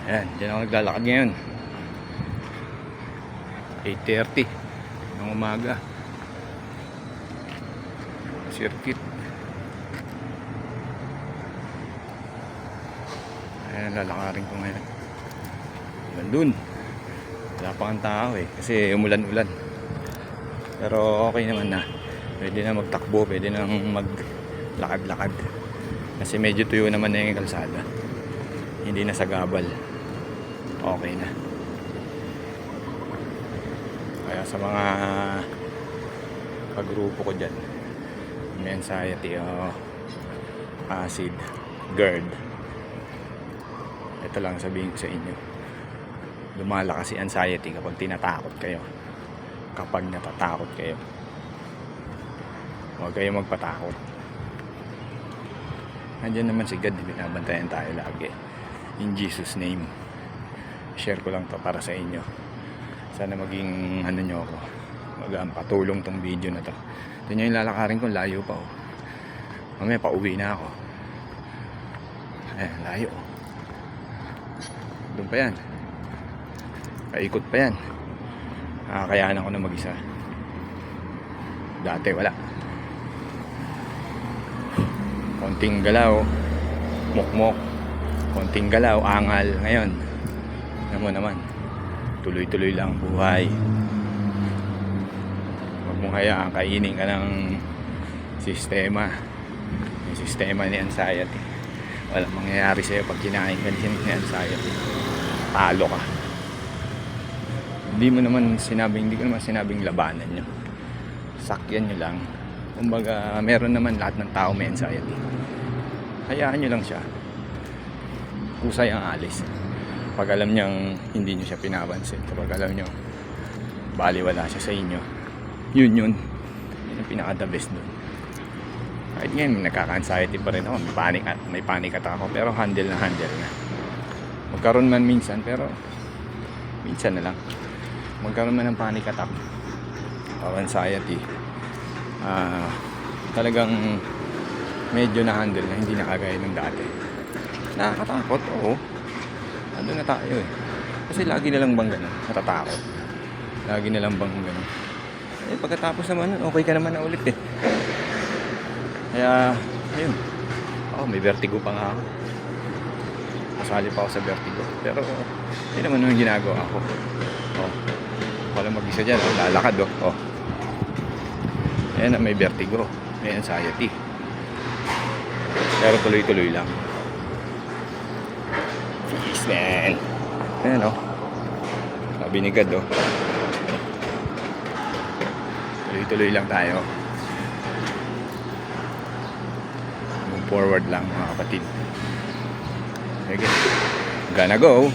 Ayan, dyan ako naglalakad ngayon. 8:30 ng umaga. Circuit. Ayan, lalakarin ko ngayon. Nandun. Wala pa ang tao eh. Kasi umulan-ulan. Pero okay naman na. Pwede na magtakbo. Pwede na maglakad-lakad. Kasi medyo tuyo naman na yung kalsada. Hindi na sagabal. Okay na. Kaya sa mga kagrupo ko dyan, may anxiety o acid, GERD, ito lang sabihin ko sa inyo, lumalakas si anxiety kapag tinatakot kayo. Kapag natatakot kayo, huwag kayo magpatakot. Nandiyan naman si God, binabantayan tayo lagi. In Jesus name, share ko lang to para sa inyo. Sana maging ano nyo ako, patulong tong video na to. Ito nyo yung lalakarin ko, layo pa oh. Mamaya pauwi na ako. Ayan, layo. Doon pa yan. Paikot pa yan. Nakakayanan ko na mag-isa. Dati wala. Konting galaw, mukmok. Konting galaw, angal. Ngayon, alam mo naman, tuloy-tuloy lang buhay. Huwag mong hayaan, kainin ka ng sistema. Yung sistema ni anxiety. Walang mangyayari sa'yo pag kinain ka ni anxiety. Talo ka. Hindi ko naman sinabing labanan nyo. Sakyan nyo lang. Kumbaga, meron naman lahat ng tao may anxiety. Hayaan nyo lang siya. Kusay ang alis. Pag alam niyang hindi nyo siya pinapansin, kapag alam nyo baliwala siya sa inyo, yun ang pinaka the best dun. Kahit ngayon nagkaka-anxiety pa rin ako, may panic attack ako, pero handle na. Magkaroon man minsan, pero minsan na lang. Magkaroon man ng panic attack o anxiety, talagang medyo na handle na, hindi na kagaya ng dati. Nakakatakot, oo. Ano na tayo eh. Kasi lagi na lang bang gano'n, natatakot. Lagi na lang bang gano'n. Eh pagkatapos naman nun, okay ka naman na ulit eh. Kaya, ayun. May vertigo pa nga ako. Kasali pa ako sa vertigo. Pero, yun naman yung ginagawa ko. Wala mag-isa dyan, lalakad Ayan, may vertigo. May anxiety. Pero tuloy-tuloy lang. Peace, man. Ayan sabi ni God tuloy-tuloy lang tayo. Move forward lang mga kapatid. Okay, gonna go.